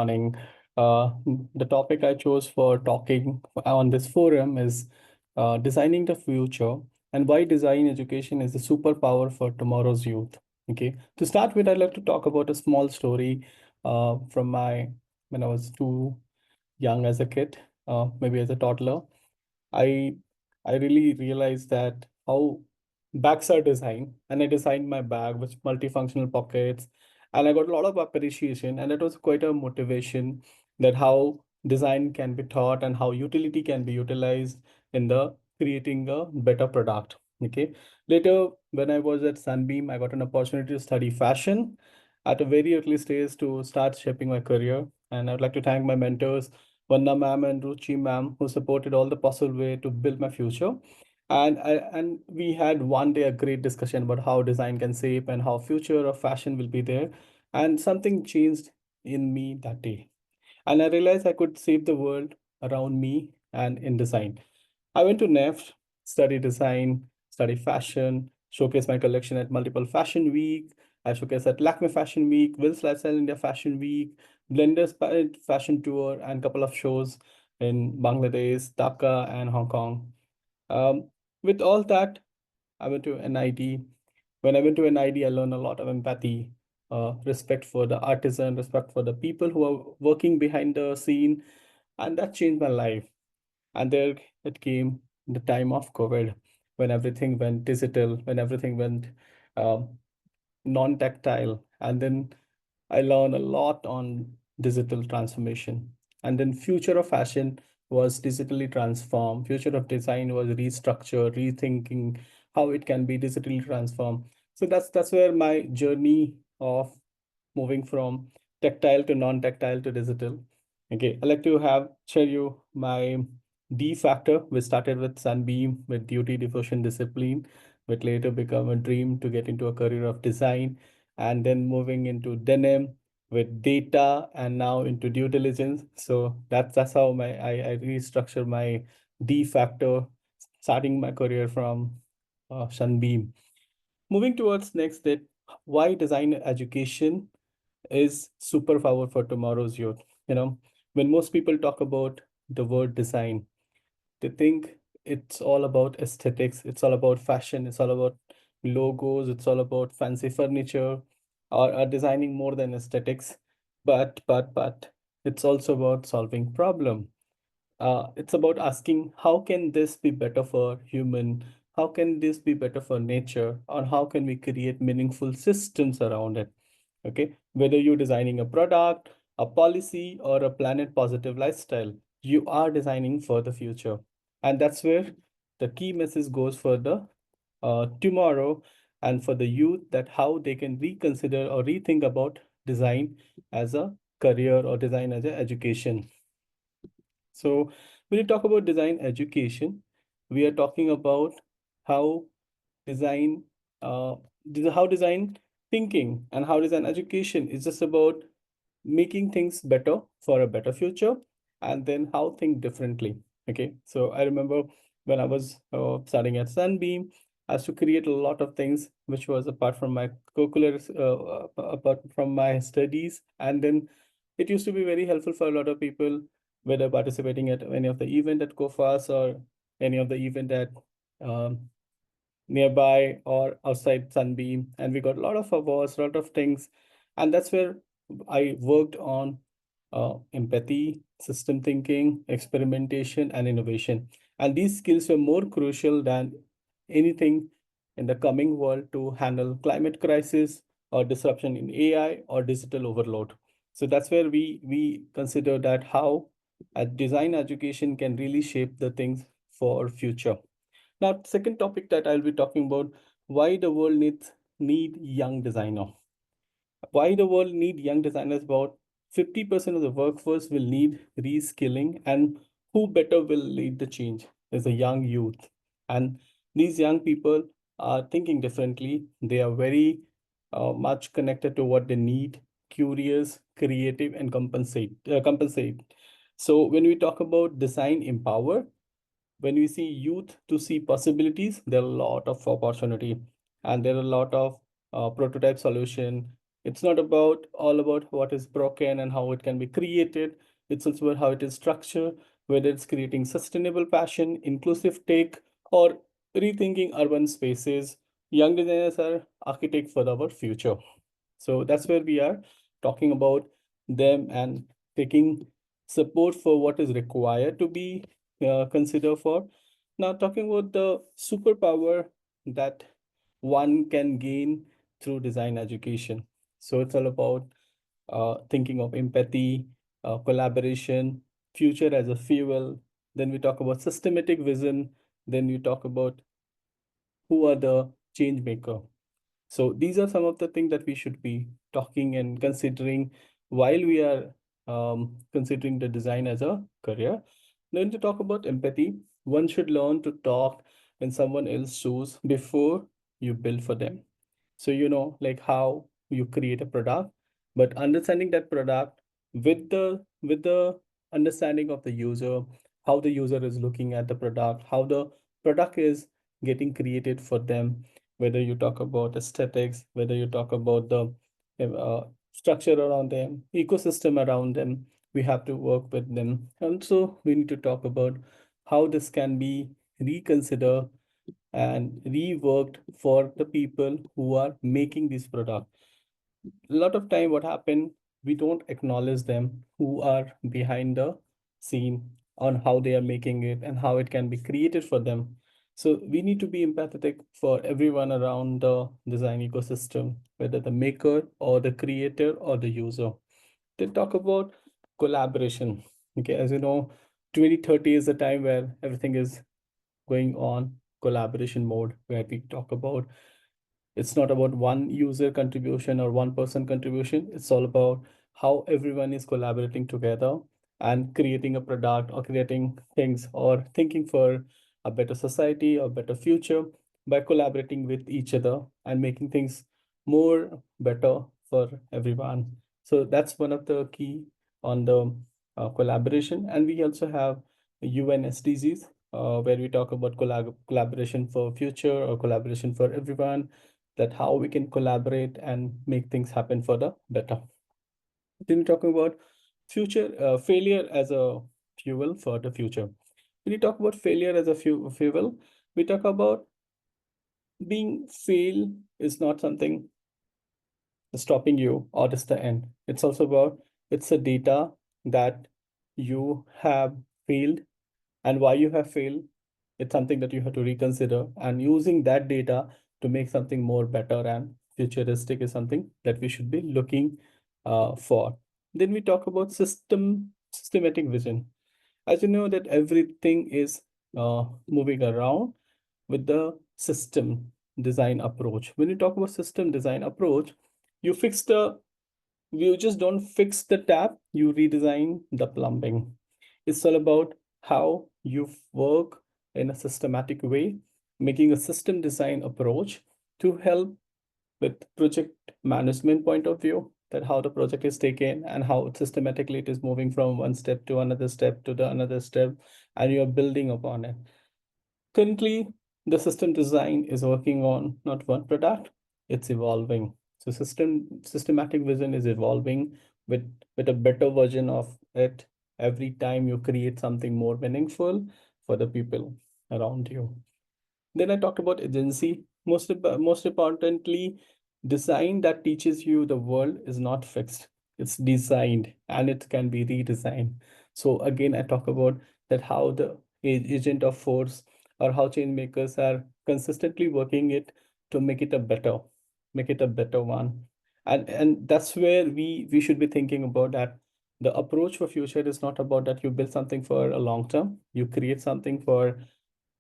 Morning. Uh, the topic I chose for talking on this forum is designing the future and why design education is the superpower for tomorrow's youth. Okay. To start with, I'd like to talk about a small story from my when I was too young as a kid, maybe as a toddler. I I really realized that how bags are designed, and I designed my bag with multifunctional pockets, and I got a lot of appreciation, and that was quite a motivation that how design can be taught and how utility can be utilized in the creating a better product. Okay. Later, when I was at Sunbeam, I got an opportunity to study fashion at a very early stage to start shaping my career. And I'd like to thank my mentors Vanna ma'am and Ruchi ma'am, who supported all the possible way to build my future. And we had one day a great discussion about how design can shape and how future of fashion will be there. And something changed in me that day. And I realized I could save the world around me and in design. I went to NEFT, study design, study fashion, showcase my collection at multiple fashion week. I showcase at Lakme Fashion Week, Will's Lifestyle India Fashion Week, Blenders Fashion Tour, and couple of shows in Bangladesh, Dhaka, and Hong Kong. Um, with all that, I went to NID. When I went to NID, I learned a lot of empathy, respect for the artisan, respect for the people who are working behind the scene, and that changed my life. And there it came the time of COVID, when everything went digital, when everything went um, non-tactile. And then I learned a lot on digital transformation. And then future of fashion was digitally transformed. Future of design was restructured, rethinking how it can be digitally transformed. So that's where my journey of moving from tactile to non-tactile to digital. Okay, I like to have share you my D factor, which started with Sunbeam with duty, devotion, discipline, but later become a dream to get into a career of design, and then moving into denim with data, and now into due diligence. So that's how I restructure my D factor, starting my career from Sunbeam. Moving towards next, that why design education is superpower for tomorrow's youth. You know, when most people talk about the word design, they think it's all about aesthetics, it's all about fashion, it's all about logos, it's all about fancy furniture, or designing more than aesthetics. But it's also about solving problem. It's about asking how can this be better for human, how can this be better for nature, or how can we create meaningful systems around it. Okay, whether you're designing a product, a policy, or a planet positive lifestyle, you are designing for the future. And that's where the key message goes for the tomorrow, and for the youth, that how they can reconsider or rethink about design as a career or design as an education. So when you talk about design education, we are talking about how design, uh, how design thinking and how design education is just about making things better for a better future, and then how think differently. Okay, so I remember when I was studying at Sunbeam, I had to create a lot of things which was apart from my curricular, apart from my studies, and then it used to be very helpful for a lot of people, whether participating at any of the event at COFAS or any of the event at um, nearby or outside Sunbeam, and we got a lot of awards, a lot of things, and that's where I worked on empathy, system thinking, experimentation, and innovation. And these skills were more crucial than anything in the coming world to handle climate crisis or disruption in AI or digital overload. So that's where we consider that how a design education can really shape the things for future. Now, second topic that I'll be talking about, why the world need young designer. Why the world need young designers? About 50% of the workforce will need reskilling, and who better will lead the change is a young youth. And these young people are thinking differently. They are very much connected to what they need, curious, creative, and compensate. So when we talk about design empower, when we see youth to see possibilities, there are a lot of opportunity, and there are a lot of prototype solution, It's not about all about what is broken and how it can be created. It's also about how it is structured, whether it's creating sustainable fashion, inclusive tech, or rethinking urban spaces. Young designers are architects for our future. So that's where we are talking about them and taking support for what is required to be considered for. Now, talking about the superpower that one can gain through design education. So it's all about thinking of empathy, collaboration, future as a fuel. Then we talk about systematic vision. Then we talk about who are the change maker. So these are some of the things that we should be talking and considering while we are considering the design as a career. Then to talk about empathy, one should learn to talk in someone else's shoes before you build for them. So like how you create a product, but understanding that product with the understanding of the user, how the user is looking at the product, how the product is getting created for them, whether you talk about aesthetics, whether you talk about the structure around them, ecosystem around them, we have to work with them. And so we need to talk about how this can be reconsidered and reworked for the people who are making this product. A lot of time what happen, we don't acknowledge them who are behind the scene on how they are making it and how it can be created for them. So we need to be empathetic for everyone around the design ecosystem, whether the maker or the creator or the user. They talk about collaboration. Okay, as you know, 2030 is the time where everything is going on collaboration mode, where we talk about it's not about one user contribution or one person contribution. It's all about how everyone is collaborating together and creating a product or creating things or thinking for a better society or better future by collaborating with each other and making things more better for everyone. So that's one of the key on the collaboration. And we also have UN SDGs, where we talk about collaboration for future or collaboration for everyone, that how we can collaborate and make things happen for the better. Then we're talking about future failure as a fuel for the future. When we talk about failure as a fuel, we talk about being fail is not something stopping you or it's the end. It's also about it's a data that you have failed and why you have failed. It's something that you have to reconsider, and using that data to make something more better and futuristic is something that we should be looking for. Then we talk about systematic vision. As you know that everything is moving around with the system design approach. When you talk about system design approach, you fix the you just don't fix the tap, you redesign the plumbing. It's all about how you work in a systematic way, making a system design approach to help with project management point of view, that how the project is taken and how systematically it is moving from one step to another step to the another step, and you're building upon it. Currently, the system design is working on not one product, it's evolving. So systematic vision is evolving with a better version of it every time you create something more meaningful for the people around you. Then I talked about agency. Most importantly, design that teaches you the world is not fixed. It's designed and it can be redesigned. So again, I talk about that how the agent of force or how change makers are consistently working it to make it a better one. And that's where we should be thinking about that. The approach for future is not about that you build something for a long term. You create something for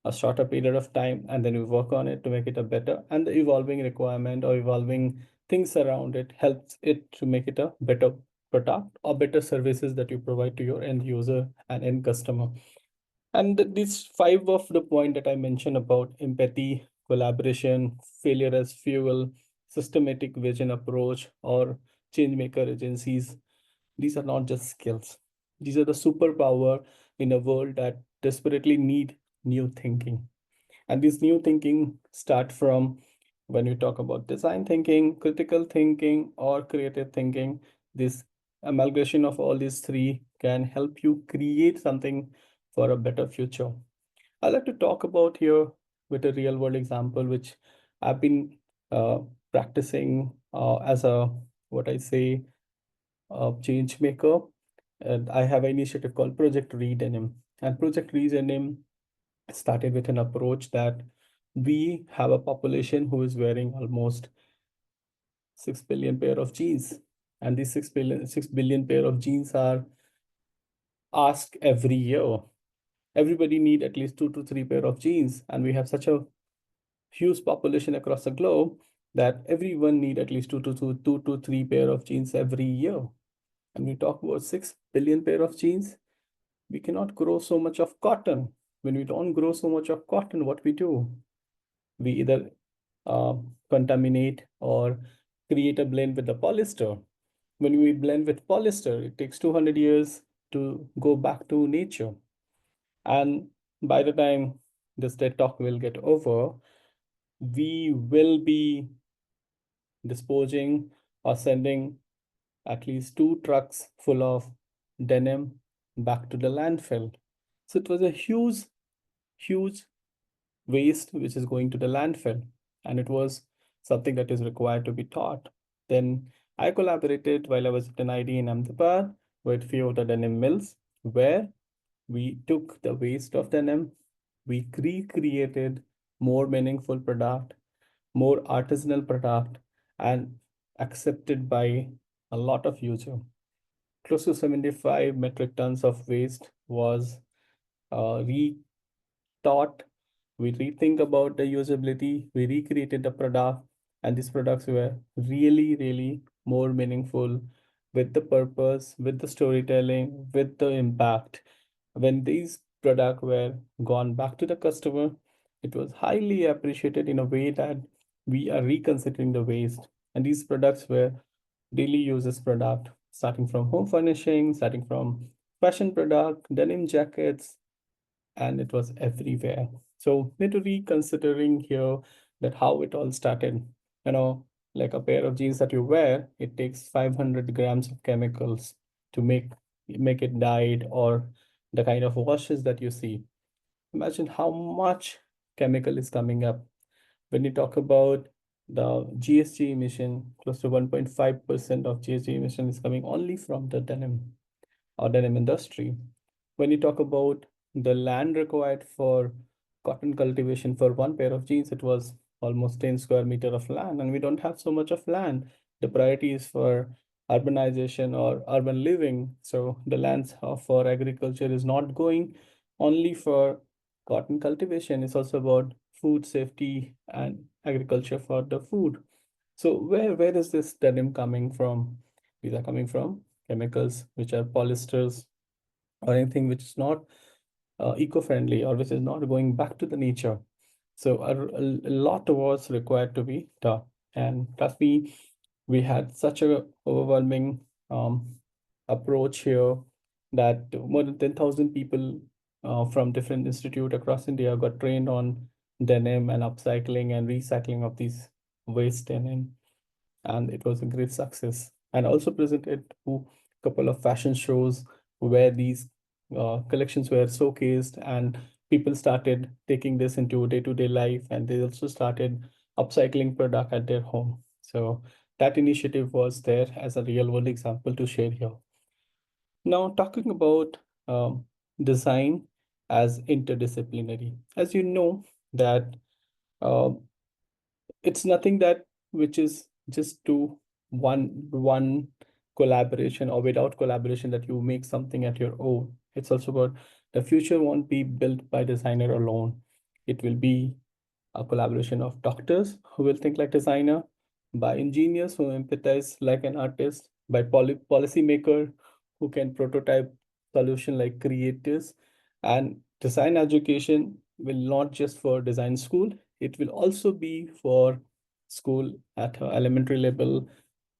a shorter period of time and then we work on it to make it a better, and the evolving requirement or evolving things around it helps it to make it a better product or better services that you provide to your end user and end customer. And these five of the point that I mentioned about empathy, collaboration, failure as fuel, systematic vision approach, or change maker agencies, these are not just skills. These are the superpower in a world that desperately need new thinking. And this new thinking start from when we talk about design thinking, critical thinking, or creative thinking, this amalgamation of all these three can help you create something for a better future. I'd like to talk about here with a real world example, which I've been practicing as a, what I say, change maker. And I have an initiative called Project Redenim. And Project Redenim started with an approach that we have a population who is wearing almost 6 billion pair of jeans. And these 6 billion pair of jeans are asked every year. Everybody need at least 2 to 3 pair of jeans. And we have such a huge population across the globe that everyone need at least 2 to 3 pair of jeans every year. And we talk about 6 billion pair of jeans, we cannot grow so much of cotton. When we don't grow so much of cotton, what we do? We either contaminate or create a blend with the polyester. When we blend with polyester, it takes 200 years to go back to nature. And by the time this TED talk will get over, we will be disposing or sending at least 2 trucks full of denim back to the landfill. So it was a huge waste which is going to the landfill, and it was something that is required to be taught. Then I collaborated while I was at an ID in Ahmedabad with few of the denim mills, where we took the waste of denim, we recreated more meaningful product, more artisanal product, and accepted by a lot of user. Close to 75 metric tons of waste was retaught. We rethink about the usability, we recreated the product, and these products were really more meaningful with the purpose, with the storytelling, with the impact. When these products were gone back to the customer, it was highly appreciated in a way that we are reconsidering the waste. And these products were daily uses product, starting from home furnishing, starting from fashion product, denim jackets, and it was everywhere. So need to reconsidering here that how it all started. You know, like a pair of jeans that you wear, it takes 500 grams of chemicals to make it dyed, or the kind of washes that you see. Imagine how much chemical is coming up. When you talk about the GHG emission, close to 1.5% of GHG emission is coming only from the denim or denim industry. When you talk about the land required for cotton cultivation for one pair of jeans, it was almost 10 square meter of land, and we don't have so much of land. The priority is for urbanization or urban living. So the lands for agriculture is not going only for cotton cultivation. It's also about food safety and agriculture for the food. So where is this denim coming from? These are coming from chemicals, which are polyesters or anything which is not eco-friendly or which is not going back to the nature. So a lot was required to be done. And trust me, we had such a overwhelming approach here that more than 10,000 people from different institute across India got trained on denim and upcycling and recycling of these waste denim, and it was a great success. And also presented to a couple of fashion shows where these collections were showcased, and people started taking this into day-to-day life, and they also started upcycling product at their home. So that initiative was there as a real world example to share here. Now talking about design as interdisciplinary, as you know that uh, it's nothing that which is just to one collaboration, or without collaboration that you make something at your own. It's also about the future won't be built by designer alone. It will be a collaboration of doctors who will think like designer, by engineers who empathize like an artist, by policymaker who can prototype solution like creators. And design education will not just for design school, it will also be for school at elementary level,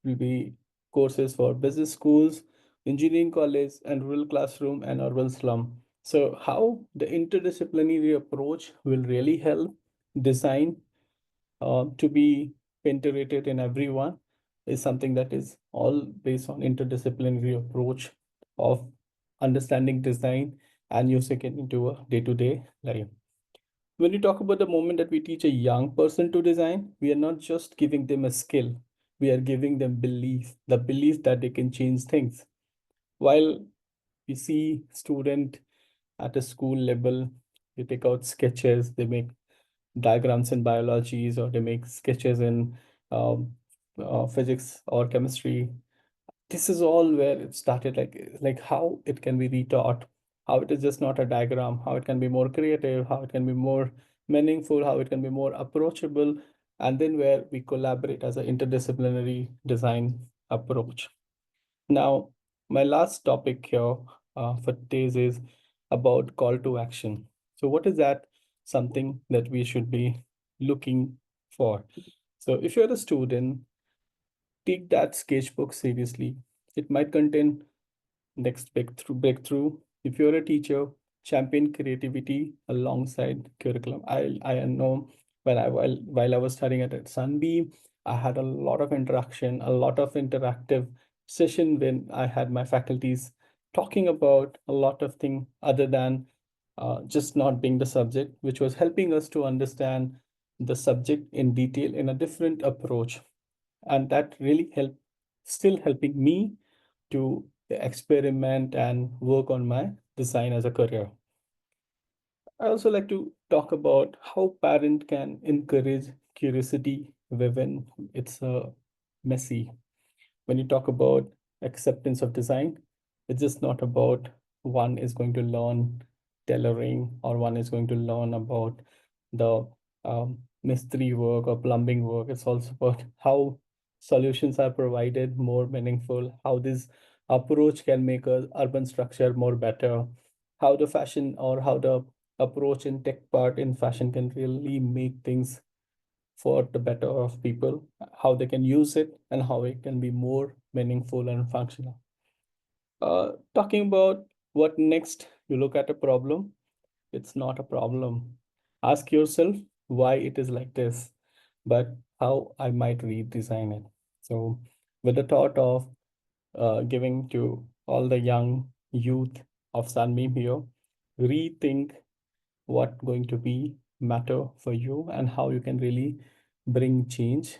will be courses for business schools, engineering college, and rural classroom and urban slum. So how the interdisciplinary approach will really help design to be integrated in everyone is something that is all based on interdisciplinary approach of understanding design and using it into a day-to-day life. When you talk about the moment that we teach a young person to design, we are not just giving them a skill, we are giving them belief, the belief that they can change things. While we see student at a school level, they take out sketches, they make diagrams in biologies, or they make sketches in um, physics or chemistry. This is all where it started, like how it can be retaught, how it is just not a diagram, how it can be more creative, how it can be more meaningful, how it can be more approachable, and then where we collaborate as an interdisciplinary design approach. Now, my last topic here for today's is about call to action. So what is that something that we should be looking for? So if you're a student, take that sketchbook seriously. It might contain next breakthrough. If you're a teacher, champion creativity alongside curriculum. I know while I was studying at Sunbeam, I had a lot of interaction, a lot of interactive session when I had my faculties talking about a lot of things other than just not being the subject, which was helping us to understand the subject in detail in a different approach. And that really helped, still helping me to experiment and work on my design as a career. I also like to talk about how parent can encourage curiosity when it's messy. When you talk about acceptance of design, it's just not about one is going to learn tailoring or one is going to learn about the mystery work or plumbing work. It's also about how solutions are provided more meaningful, how this approach can make a urban structure more better, how the fashion or how the approach in tech part in fashion can really make things for the better of people, how they can use it, and how it can be more meaningful and functional. Talking about what next, you look at a problem, it's not a problem. Ask yourself why it is like this, but how I might redesign it. So, with the thought of giving to all the young youth of Sunbeam here, rethink what going to be matter for you and how you can really bring change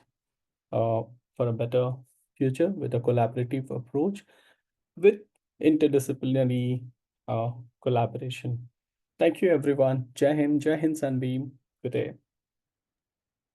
uh, for a better future with a collaborative approach with interdisciplinary collaboration. Thank you, everyone. Jai Hind, Sunbeam. Good day.